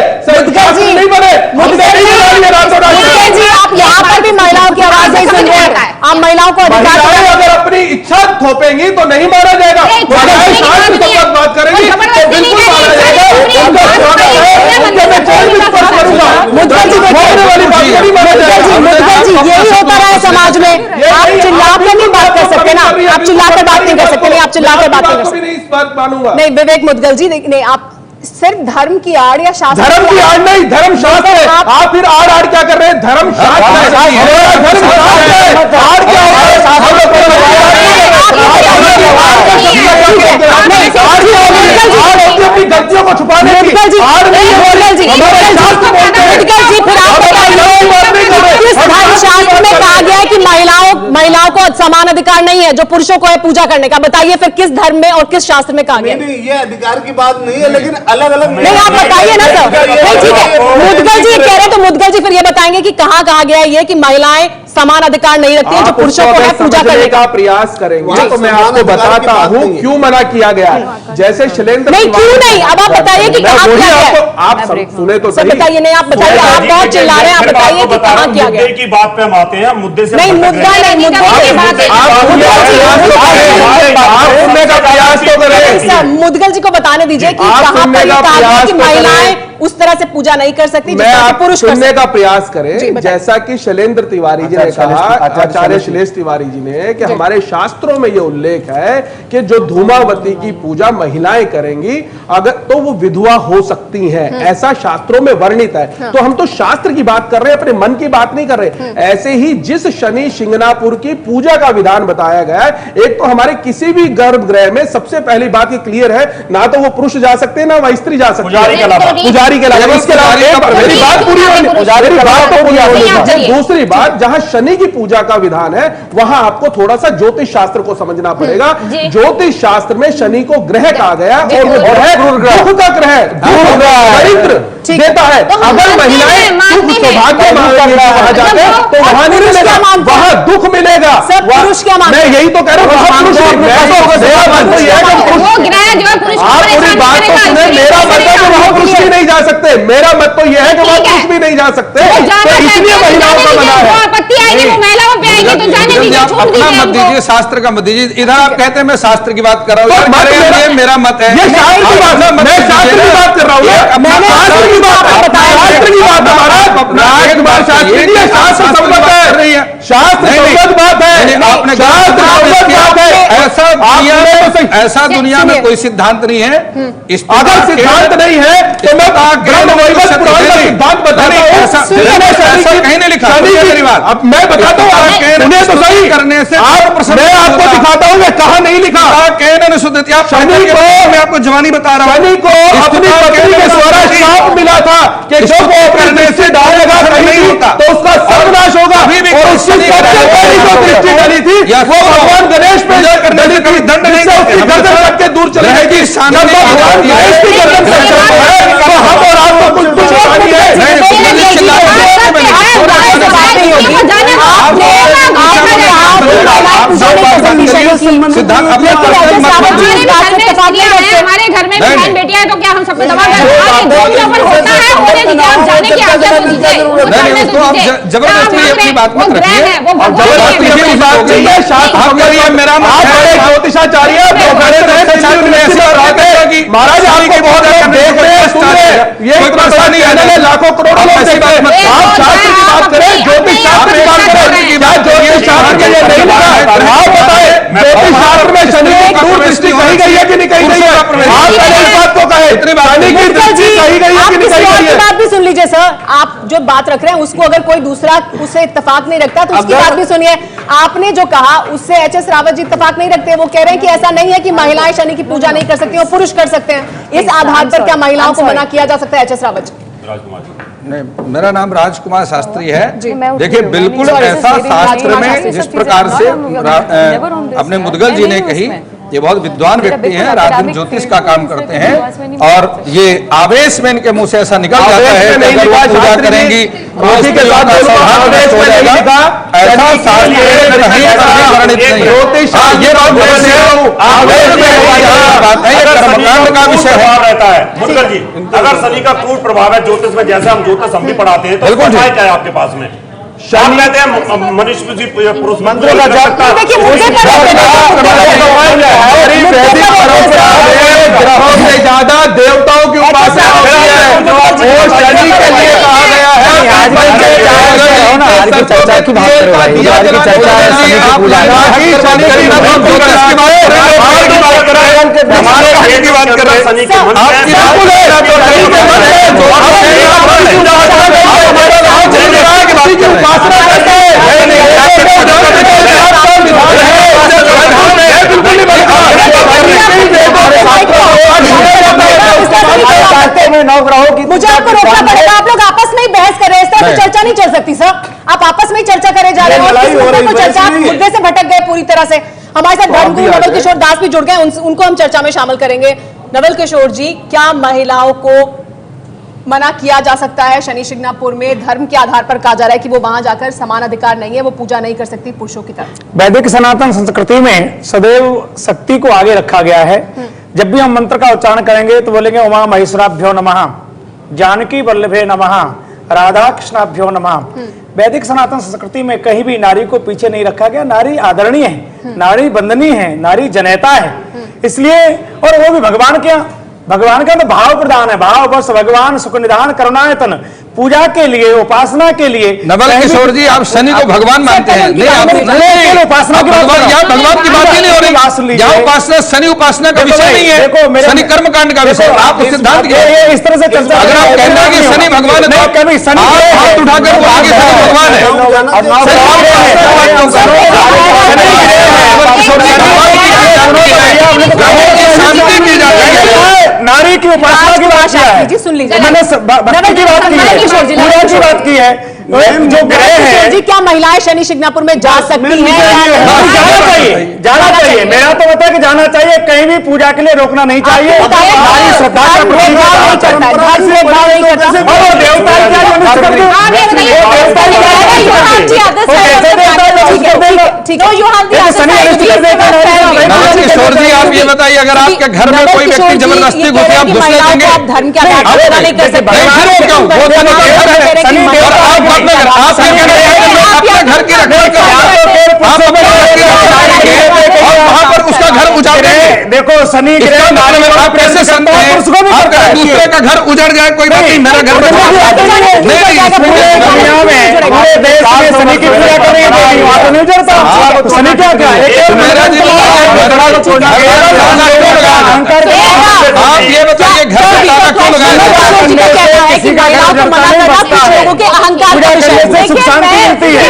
नहीं बने। आप यहाँ पर भी महिलाओं की आवाज नहीं सुन रहे हैं। आप महिलाओं को महिलाएं अगर अपनी इच्छा थोपेंगी तो नहीं मारा जाएगा। महिलाएं शांति के साथ बात करेंगी तो बिल्कुल मारा जाएगा। यही होता रहा है समाज में। आप चिल्लाकर नहीं बात कर सकते ना, आप चिल्लाकर बात नहीं कर सकते। नहीं, आप चिल्लाकर बात नहीं कर सकते। इस बात मानूंगा नहीं विवेक मुदगल जी, नहीं आप सिर्फ धर्म की आड़ या शास्त्र धर्म की आड़ नहीं, धर्म शास्त्र है। आप फिर आड़ क्या कर रहे हैं? धर्म शास्त्र है, धर्म शास्त्र है। आड़ क्या अपनी गलतियों को छुपाने की आड़ नहीं शास्त्र में कहा गया है कि महिलाओं को समान अधिकार नहीं है जो पुरुषों को है पूजा करने का। बताइए फिर किस धर्म में और किस शास्त्र में कहा गया? नहीं, ये अधिकार की बात नहीं है, लेकिन अलग अलग नहीं, आप बताइए ना सर। नहीं ठीक है, मुदगल जी कह रहे तो मुदगल जी फिर ये बताएंगे कि कहाँ कहा गया है ये कि महिलाएं समान अधिकार नहीं रखती है जो पुरुषों को है पूजा करने का प्रयास करेंगे तो मैं आपको बताता हूँ क्यों मना किया गया है। जैसे शैलेंद्र नहीं क्यों नहीं, अब आप बताइए कि कहाँ किया गया। आप सुने तो सर बताइए, नहीं आप बताइए, आप बहुत चिल्ला रहे हैं, आप बताइए कि कहाँ किया गया। मुद्दे की बात पे हम आते हैं, मुद्दे से नहीं मुद्दा नहीं, मुद्दे की बात है। मुदगल जी को बताने दीजिए कि कहाँ पर ये कहा गया कि महिलाएं उस तरह से पूजा नहीं कर सकती जिस तरह से पुरुष सुनने का प्रयास करें। जैसा कि शैलेंद्र तिवारी जी ने कहा, आचार्य शैलेश तिवारी जी ने, कि हमारे शास्त्रों में यह उल्लेख है कि जो धूमावती की पूजा महिलाएं करेंगी अगर तो वो विधवा हो सकती हैं, ऐसा शास्त्रों में वर्णित है। तो हम तो शास्त्र की बात कर रहे हैं, अपने मन की बात नहीं कर रहे। ऐसे ही जिस शनि शिंगणापुर की पूजा का विधान बताया गया है, एक तो हमारे किसी भी गर्भगृह में सबसे पहली बात ये क्लियर है, ना तो वो पुरुष जा सकते हैं ना वह स्त्री जा सकती है, पुजारी के अलावा। इसके अलावा मेरी बात पूरी होनी। दूसरी बात, जहां शनि की पूजा का विधान है वहां आपको थोड़ा सा ज्योतिष शास्त्र को समझना पड़ेगा। ज्योतिष शास्त्र में शनि को ग्रह कहा गया और वो ग्रह दुख का ग्रह, दरिद्र देता है। अगर महिलाएं सुख सौभाग्य वहां जाते तो वहां नहीं मिलेगा, वहां दुख मिलेगा। पुरुष क्या मानते हैं? मैं यही तो कह रहा हूँ, मेरा मत तो सुने, मेरा मत है कि वहां पुरुष भी नहीं जा सकते, मेरा मत तो यह है कि वहां पुरुष भी नहीं जा सकते, तो इसलिए महिलाओं का मना है। आपत्ति आएगी वो महिलाओं पे आएगी, तो जाने दीजिए, छूट अपना मत दीजिए, दीजिए, शास्त्र का मत दीजिए। इधर आप कहते हैं मैं शास्त्र की बात कर रहा हूँ, मेरा मत है, ये शास्त्र की बात है, मैं शास्त्र की बात कर रहा हूँ, शास्त्र की बात है, शास्त्र की बात है महाराज, राजकुमार शास्त्री जी, शास्त्र सम्मत है, शास्त्र सम्मत बात है, आपने शास्त्र सम्मत बात है। ऐसा दुनिया में कोई सिद्धांत नहीं है। अगर सिद्धांत नहीं है तो मैं सिद्धांत बताता हूँ, कहीं नहीं लिखा। अब मैं बताता हूँ, उन्हें तो सही करने से मैं आपको दिखाता हूँ, मैं कहा नहीं लिखा। शनि को मैं आपको जवानी बता रहा हूँ, शनि को अपनी पत्नी के द्वारा श्राप मिला था कि जो वो करने से डालेगा नहीं होता तो उसका सर्वनाश होगा। और उसकी सबसे पहली जो दृष्टि डली थी वो भगवान गणेश पे डली थी, दंड नहीं उसकी गर्दन तक के दूर चली गई थी। भगवान गणेश की गर्दन से तो हम और आपको कुछ कहानी है। हमारे घर में बहन बेटियां है तो क्या हम सबको दबा कर होता है, होने दीजिए, आप जाने की आज्ञा तो दीजिए, जबरदस्ती अपनी बात मत रखिए, मेरा ज्योतिषाचार्य महाराज आपको बहुत देख रहे हैं, ये लाखों करोड़ों लोग देख रहे हैं। आप शास्त्र की बात करें, ज्योतिष शास्त्र की बात करें, ज्योतिष शास्त्र के लिए नहीं लिखा है। आप बताएं ज्योतिष शास्त्र में शनि की दूर दृष्टि कही गई है कि नहीं कही गई है? आप पहले इस बात को कहें, शनि की दृष्टि कही गई है कि नहीं कही गई है? बात भी सुन लीजिए सर, आप जो बात रख रहे हैं उसको अगर कोई दूसरा उससे इत्तेफाक नहीं रखता तो उसकी बात भी सुनिए। आपने जो कहा उससे एचएस रावत जी इत्तेफाक नहीं रखते, वो कह रहे हैं कि ऐसा नहीं है कि महिलाएं शनि की पूजा नहीं कर सकती, वो पुरुष कर सकते हैं। इस आधार पर क्या महिलाओं को मना किया जा सकता है एचएस रावत जी? नहीं, मेरा नाम राजकुमार शास्त्री है। देखिए बिल्कुल ऐसा शास्त्र में जिस प्रकार से अपने मुदगल जी ने कही, ये बहुत विद्वान व्यक्ति हैं, रात दिन ज्योतिष का काम करते हैं और ये आवेश में इनके मुंह से ऐसा निकल जाता है कि अगर वो पूजा करेंगी उसी के साथ ऐसा का विषय रहता है। मुदगल जी, अगर शनि का क्रूर प्रभाव है ज्योतिष में, जैसे हम ज्योतिष हम भी पढ़ाते हैं, तो क्या है आपके पास में? शाम कहते हैं मनुष्य जी पुरुष मंत्र का जाप ग्रहों से ज्यादा देवताओं की उपासना होती है, वो शनि के लिए कहा गया है। चर्चा की बात करें, चर्चा है शनि की पूजा मुझे आपको रोकना पड़ेगा, आप लोग आपस में ही बहस कर रहे हैं, इस तरह से चर्चा नहीं चल सकती सर। आप आपस में ही चर्चा करे जा रहे हैं और इस मुद्दे को चर्चा मुद्दे से भटक गए पूरी तरह से। हमारे साथ धर्मगुरु नवल किशोर दास भी जुड़ गए, उनको हम चर्चा में शामिल करेंगे। नवल किशोर जी, क्या महिलाओं को मना किया जा सकता है? शनि शिंगणापुर में धर्म के आधार पर कहा जा रहा है कि वो वहां जाकर समान अधिकार नहीं है, वो पूजा नहीं कर सकती पुरुषों की तरह। वैदिक सनातन संस्कृति में सदैव शक्ति को आगे रखा गया है। जब भी हम मंत्र का उच्चारण करेंगे तो बोलेंगे उमा महेश्वराभ्यो नमः, जानकी वल्लभे नमः, राधा कृष्णाभ्यो नमः। वैदिक सनातन संस्कृति में कहीं भी नारी को पीछे नहीं रखा गया। नारी आदरणीय है, नारी वंदनीय है, नारी जनता है। इसलिए और वो भी भगवान का तो भाव प्रदान है, भाव बस भगवान सुख निधान करुणायतन पूजा के लिए, उपासना के लिए। नवल किशोर जी, आप शनि को भगवान मानते हैं? नहीं, उपासना की भगवान की बात ही नहीं हो रही। यहाँ उपासना शनि उपासना का विषय नहीं है, शनि कर्म कांड का विषय। आप सिद्धांत इस तरह से चर्चा, अगर आप कहते हैं कि शनि भगवान है, हाथ उठाकर बोलेंगे शनि भगवान है। नारी की उपासना की बात है, सुन लीजिए, मैंने भक्ति की बात की है, पूजा की बात की है। जो ग्रह है, क्या महिलाएं शनि शिंगणापुर में जा सकती हैं? जाना चाहिए। मेरा तो बता कि जाना चाहिए, कहीं भी पूजा के लिए रोकना नहीं चाहिए। हमारी श्रद्धा का किशोर जी, आप ये बताइए, अगर आपके घर में कोई व्यक्ति जबरदस्ती घुसे, आप घुसने देंगे? आप धर्म के आधार नहीं कर सकते। घर की रखवाली और वहां पर उसका घर उजाड़ देंगे। देखो शनि ग्रह बारे में आप कैसे संत हैं? दूसरे का घर उजड़ जाए कोई बात नहीं, मेरा घर पूरे देश में शनि की पूजा करेंगे, वहां तो नहीं उजड़ता। शनि क्या क्या है? आप ये बताइए, घर में ताला क्यों लगाया? कि महिलाओं को मना करना कुछ लोगों के अहंकार का विषय है। सुख शांति मिलती है।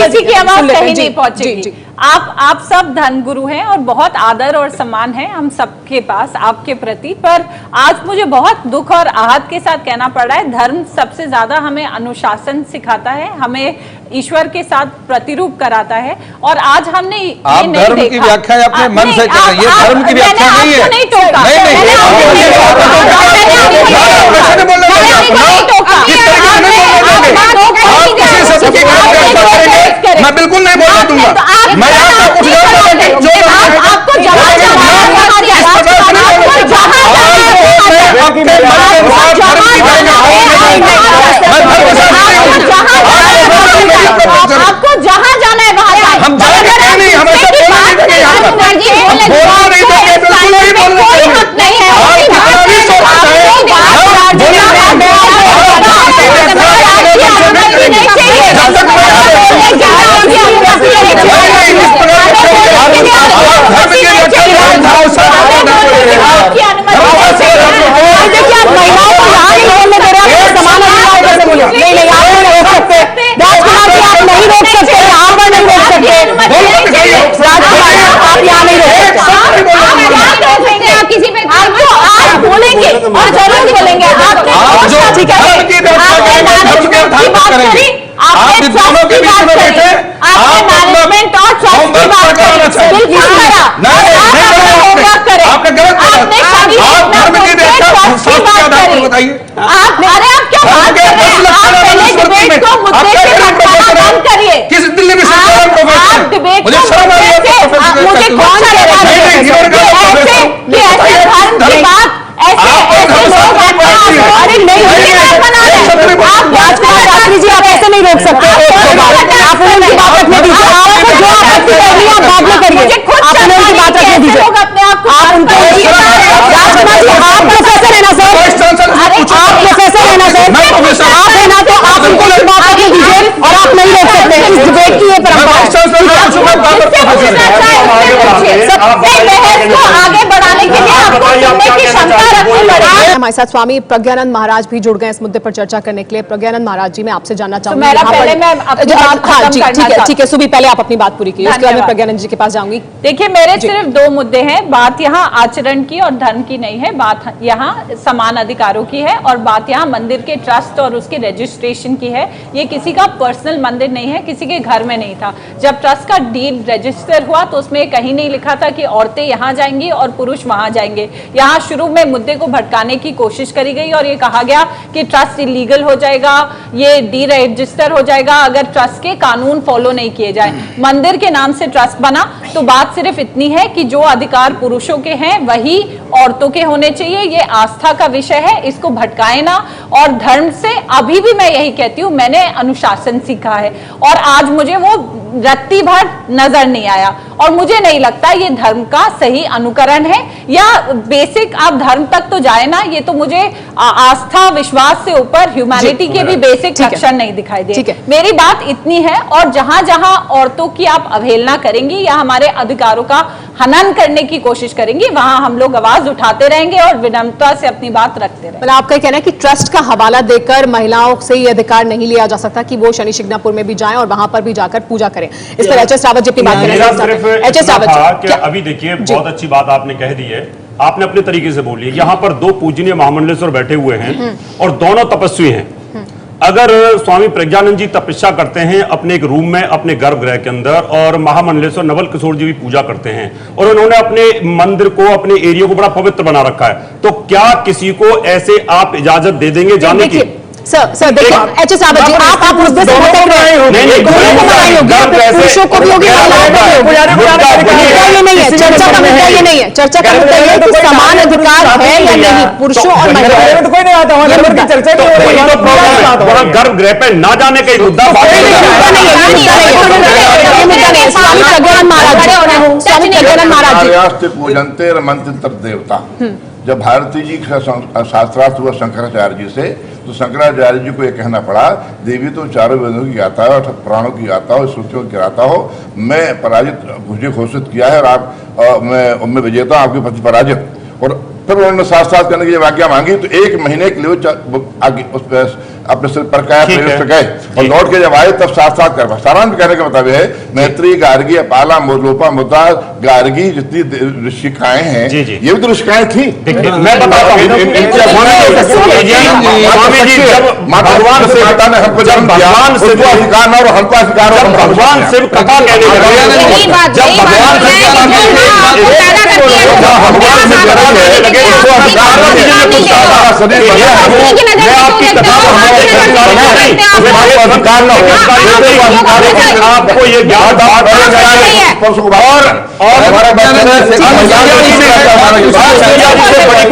किसी की आवाज कहीं नहीं पहुंचेगी। आप सब धर्म गुरु हैं और बहुत आदर और सम्मान है हम सबके पास आपके प्रति, पर आज मुझे बहुत दुख और आहत के साथ कहना पड़ रहा है, धर्म सबसे ज्यादा हमें अनुशासन सिखाता है, हमें ईश्वर के साथ प्रतिरूप कराता है। और आज हमने आप धर्म की व्याख्या अपने मन से कर रही है, धर्म की व्याख्या नहीं है। नहीं टोका, मैं बिल्कुल नहीं बोलने दूंगा। मैं आपका कुछ आपको जहां जाना है वहां हम नहीं, हमेशा कोई हक नहीं है। और जरूर बोलेंगे। किस दिल्ली में मुझे कौन अरे नहीं, शास्त्री जी आप ऐसे नहीं रोक सकते। आप उनकी बात रखने दीजिए, आपको जो आपत्ति करनी है आप बाद में करिए, आप उनकी बात रखने दीजिए। आप उनको आप प्रोफेसर है ना सर, आप प्रोफेसर है ना सर, आप है ना, तो आप उनको बात रखने दीजिए और आप नहीं रोक सकते इस डिबेट की ये परंपरा। आगे बढ़ाने के लिए आपको सुनने की क्षमता रखनी पड़ेगी। हमारे साथ स्वामी प्रज्ञानंद महाराज भी जुड़ गए इस मुद्दे पर चर्चा करने के लिए। प्रज्ञानंद महाराज जी, मैं आपसे जानना चाहूंगी, ठीक है सुबी, पहले आप अपनी बात पूरी कीजिए, उसके बाद मैं प्रज्ञानंद जी के पास जाऊंगी। देखिए, मेरे सिर्फ दो मुद्दे हैं। बात यहाँ आचरण की और धर्म की नहीं है, बात यहाँ समान अधिकारों की है और बात यहाँ मंदिर के ट्रस्ट और उसके रजिस्ट्रेशन की है। ये किसी का पर्सनल मंदिर नहीं है, किसी के घर में नहीं था। जब ट्रस्ट का डीड रजिस्टर हुआ तो उसमें कहीं नहीं लिखा था कि औरतें यहाँ जाएंगी और पुरुष वहां जाएंगे। यहाँ शुरू में मुद्दे को भटकाने की कोशिश करी गई और ये कहा गया कि ट्रस्ट इलीगल हो जाएगा, ये डी रजिस्टर हो जाएगा अगर ट्रस्ट के कानून फॉलो नहीं किए जाए। मंदिर के नाम से ट्रस्ट बना तो बात सिर्फ इतनी है कि जो अधिकार पुरुषों के हैं वही औरतों के होने चाहिए। ये आस्था का विषय है, इसको भटकाए ना। और धर्म से अभी भी मैं यही कहती हूँ, मैंने अनुशासन सीखा है और आज मुझे वो रत्ती भर नजर नहीं आया और मुझे नहीं लगता ये धर्म का सही अनुकरण है या बेसिक आप धर्म तक तो जाए ना। ये तो मुझे आस्था विश्वास से ऊपर ह्यूमैनिटी के भी बेसिक लक्षण नहीं दिखाई दे। मेरी बात इतनी है और जहां जहां औरतों की आप अवहेलना करेंगी या हमारे अधिकारों का हनन करने की कोशिश करेंगी वहां हम लोग आवाज उठाते रहेंगे और विनम्रता से अपनी बात रखते रहेंगे। मतलब आपका कहना है कि ट्रस्ट का हवाला देकर महिलाओं से ये अधिकार नहीं लिया जा सकता कि वो शनि शिंगणापुर में भी जाएं और वहां पर भी जाकर पूजा करें। इस पर एच एस रावत जी की बात करें। अभी देखिए, बहुत अच्छी बात आपने कह दी है आपने अपने तरीके से बोली, यहाँ पर दो पूजनीय महामंडलेश्वर बैठे हुए हैं और दोनों तपस्वी हैं। अगर स्वामी प्रज्ञानंद जी तपस्या करते हैं अपने एक रूम में अपने गर्भगृह के अंदर, और महामंडलेश्वर नवल किशोर जी भी पूजा करते हैं, और उन्होंने अपने मंदिर को, अपने एरिया को बड़ा पवित्र बना रखा है, तो क्या किसी को ऐसे आप इजाजत दे देंगे जाने की? सर देखिए एच एस जी, आप मुद्दे से भटक रहे हो। पुरुषों को भी होगी, ये नहीं है चर्चा का मुद्दा, ये नहीं है चर्चा का मुद्दा, ये कि समान अधिकार है या नहीं पुरुषों और महिलाओं। कोई नहीं आता वहां चर्चा, गर्भगृह पे ना जाने का मुद्दा स्वामी प्रज्ञानंद महाराज जी पूजनते रमन्ते देवता। जब भारती जी शास्त्रार्थ हुआ शंकराचार्य जी से, तो शंकराचार्य जी को यह कहना पड़ा, देवी तो चारों वेदों की गाता हो, प्राणों की गाता हो, श्रुतियों की गाता हो, मैं पराजित मुझे घोषित किया है और आप मैं विजेता हूं, आपके पति पराजित। और फिर उन्होंने शास्त्रार्थ करने की आज्ञा मांगी, तो 1 महीने के लिए आगे उस पर अपने सिर पर गए और लौट के जब आए तब शास्त्रार्थ कर। सारांश कहने का मतलब है, मैत्री, गार्गी, अपाला, लोपा, मुद्रा, गार्गी जितनी ऋषिकाएं हैं, ये भी तो ऋषिकाएं थी। मैं बताता हूँ, भगवान से माता ने हमको जब भगवान से अधिकार और हमको अधिकार, भगवान शिव कथा कहने लगे, जब भगवान आपको ये ज्ञान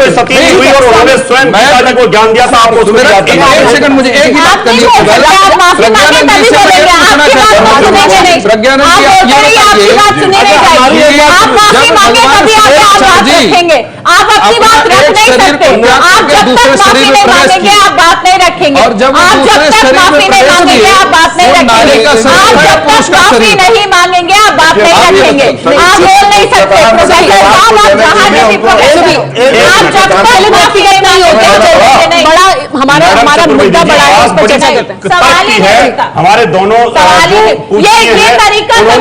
सती हुई और उन्होंने स्वयं पिताजी को ज्ञान दिया था, आपको मुझे एक ही बात करनी है, आप अपनी बात रख नहीं सकते, आप जब तक माफी नहीं मांगेंगे आप बात नहीं रखेंगे, आप जब तक माफी नहीं मांगेंगे आप बात नहीं रखेंगे, आप जब तक माफी नहीं मांगेंगे आप बात नहीं रखेंगे, आप बोल नहीं सकते, आप जब तक माफी नहीं होते। बड़ा हमारा मुद्दा बड़ा है, इस पर चर्चा करते हैं। सवाल ही है हमारे दोनों ये तरीका बहुत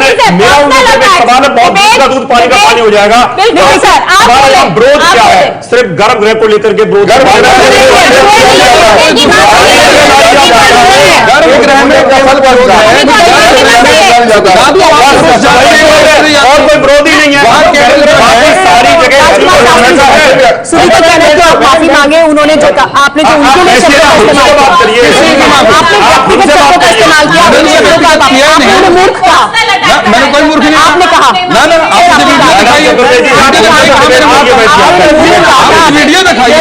दूध पानी का पानी हो जाएगा। बिल्कुल सर, आप विरोध क्या है? सिर्फ गर्भगृह को लेकर के विरोध, गर्भगृह में दखल कर रहा है और कोई विरोध ही नहीं है, सारी जगह आप माफी मांगे। उन्होंने जो आपने जो उनके लिए व्यक्तिगत शब्दों का इस्तेमाल किया, आपने मूर्ख कहा, मैंने कोई मूर्ख नहीं, आपने कहा वीडियो दिखाइए,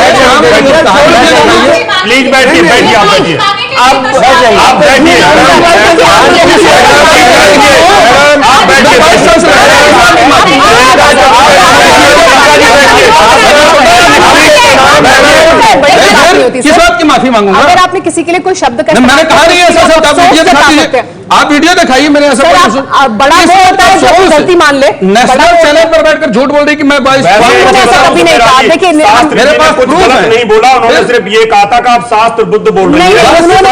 प्लीज बैठिए, बैठिए, आप बैठिए, आप बैठिए, किस बात की माफी मांगूंगा? अगर आपने किसी के लिए कोई शब्द का, मैंने कहा नहीं ऐसा शब्द, आप वीडियो दिखाइए, आप वीडियो दिखाइए, मैंने ऐसा बड़ा गलती मान ले, नेशनल चैनल पर बैठकर झूठ बोल रही कि मैं कभी नहीं कहा। देखिए मेरे पास कुछ गलत नहीं बोला, उन्होंने सिर्फ ये कहा था कि आप शास्त्र बुद्ध बोल रहे हैं। उन्होंने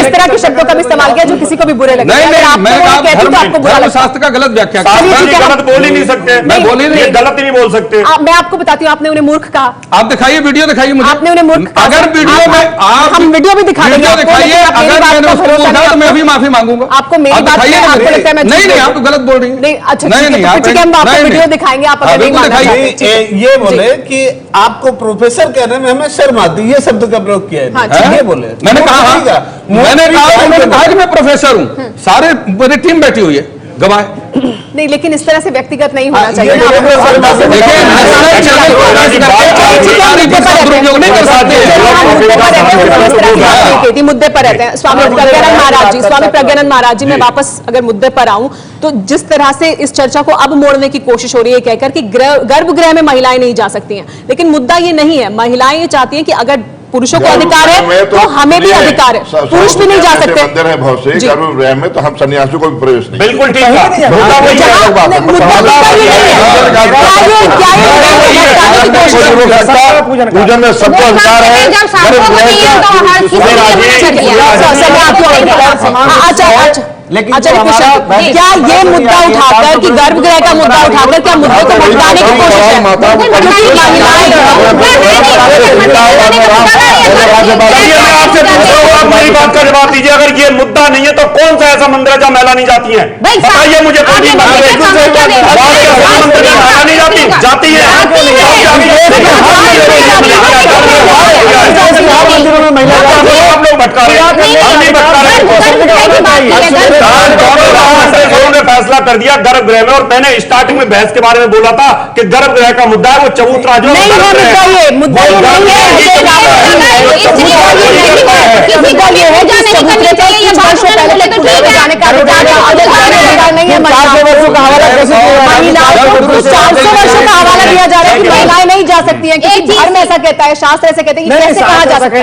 इस तरह के शब्दों का भी इस्तेमाल किया जो किसी को भी बुरे लगे। शास्त्र का गलत व्याख्या, गलत बोल ही नहीं सकते, मैं बोल ही नहीं, गलत ही नहीं बोल सकते। मैं आपको बताती हूँ, आपने उन्हें मूर्ख कहा। आप दिखाइए, वीडियो दिखाइए मुझे, आपने उन्हें मूर्ख कहा। अगर वीडियो में आप, हम वीडियो भी दिखा देंगे, दिखाइए, अगर मैंने उसको बोला तो मैं भी माफी मांगूंगा। आपको मेरी बात नहीं, आप गलत बोल रही हैं। नहीं, अच्छा नहीं, हम आपको वीडियो दिखाएंगे, आप ये बोले कि आपको प्रोफेसर कहने में हमें शर्म आती है, ये शब्द का प्रयोग किया है, ये बोले। मैंने कहा कि मैं प्रोफेसर हूँ, सारे पूरी टीम बैठी हुई है, गवाह नहीं, लेकिन इस तरह से व्यक्तिगत नहीं होना चाहिए। मुद्दे पर रहते हैं स्वामी प्रज्ञानंद महाराज जी। स्वामी प्रज्ञानंद महाराज जी, मैं वापस अगर मुद्दे पर आऊं तो जिस तरह से इस चर्चा को अब मोड़ने की कोशिश हो रही है कहकर कि गर्भगृह में महिलाएं नहीं जा सकती हैं, लेकिन मुद्दा ये नहीं है। महिलाएं ये चाहती हैं कि अगर पुरुषों को अधिकार है तो हमें भी अधिकार है, पुरुष भी नहीं जा सकते। मंदिर है बहुत से गर्भगृह में, तो हम सन्यासियों को भी प्रवेश नहीं। बिल्कुल ठीक है, पूजन में सबको अधिकार है। लेकिन अच्छा, क्या ये मुद्दा उठाकर कि गर्भगृह का मुद्दा उठाकर क्या मुद्दे को भटकाने की कोशिश है? मेरी बात का जवाब दीजिए, अगर ये मुद्दा नहीं है तो कौन सा ऐसा मंदिर है जहाँ महिला नहीं जाती है? बताइए मुझे। नहीं जाती, जाती है। आप लोग भटका रहे हैं, हम नहीं भटका रहे। फैसला कर दिया गर्भगृह में, और मैंने स्टार्टिंग में बहस के बारे में बोला था कि गर्भगृह का मुद्दा है वो चबूतरा जो नहीं है, मुद्दा ये दिया जा रहा है कि महिलाएं नहीं जा सकती हैं, क्योंकि धर्म ऐसा कहता है, शास्त्र ऐसे कहते हैं कि कैसे कहा जा सकता है?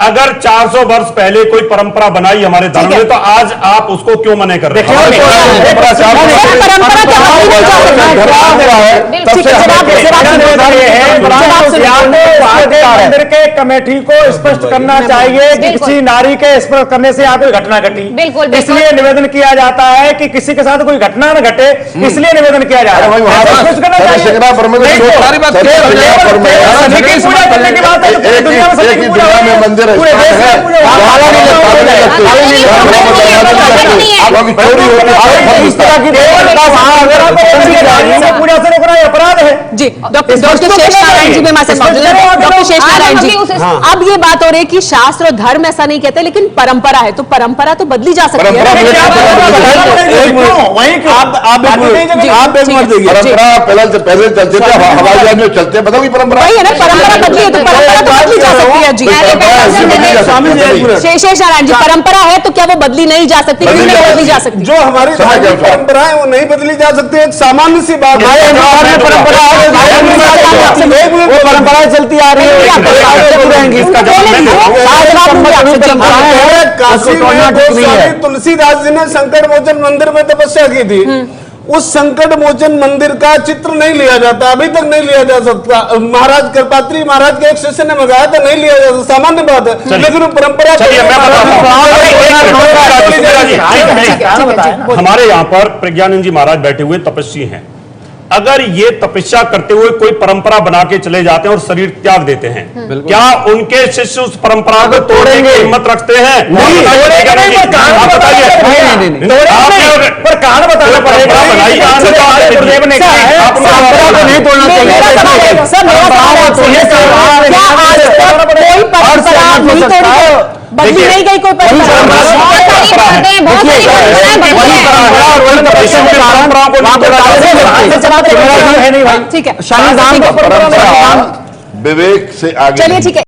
अगर 400 वर्ष पहले कोई परंपरा बनाई हमारे धर्म में, तो आज आप उसको क्यों मना कर रहे हैं? मंदिर के कमेटी को स्पष्ट करना चाहिए कि किसी नारी के स्पर्श करने से यहाँ कोई घटना घटी, इसलिए निवेदन किया जाता है कि किसी के साथ कोई घटना न घटे, इसलिए निवेदन किया जाता है। मंदिर पूजा से रोकना अपराध है जी। डॉक्टर शेष नारायण जी भी हमारे साथ मौजूद हैं। डॉक्टर शेष नारायण जी, अब ये बात हो रही है कि शास्त्र और धर्म ऐसा नहीं कहते, लेकिन परंपरा है, तो परंपरा तो बदली जा सकती है। परंपरा पहले चलते थे, हवाई जहाज में चलते, बताओ परंपरा वही है ना, परंपरा बदली है तो परंपरा तो बदली जा सकती है जी। शेष नारायण जी, परंपरा है तो क्या वो बदली नहीं जा सकती? क्यों नहीं बदली जा सकती? जो हमारी परंपरा है वो नहीं बदली जा सकती, एक सामान्य सी बात है। परंपराएं चलती आ रही है, काशी में तुलसीदास जी ने संकट मोचन मंदिर में तपस्या की थी, उस संकट मोचन मंदिर का चित्र नहीं लिया जाता, अभी तक नहीं लिया जा सकता। महाराज कृपात्री महाराज के एक शिष्य ने मंगाया था, नहीं लिया जा सकता, सामान्य बात है, लेकिन वो परंपरा। हमारे यहाँ पर प्रज्ञानंद जी महाराज बैठे हुए तपस्वी हैं, अगर ये तपस्या करते हुए कोई परंपरा बना के चले जाते हैं और शरीर त्याग देते हैं, क्या उनके शिष्य उस परंपरा को तोड़ने की हिम्मत रखते हैं? नहीं, आप बताइए, पर कारण बताना पड़ेगा। नहीं तोड़ना चाहिए। बदली नहीं गई कोई परंपरा, ठीक है, विवेक से आगे। चलिए ठीक है।